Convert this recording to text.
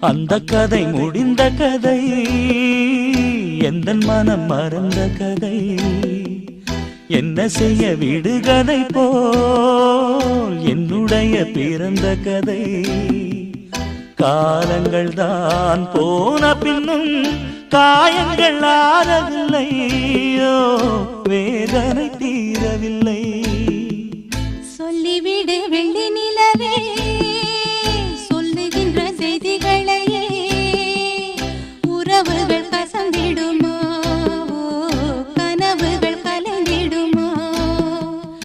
அந்த கதை முடிந்த கதை, எந்த மனம் மறந்த கதை. என்ன செய்ய விடுகதை போல் என்னுடைய பிறந்த கதை. காலங்கள் தான் போன பின்னும் காயங்கள் ஆறவில்லை, வேதனை தீரவில்லை. சொல்லிவிடு வெள்ளி நிலவே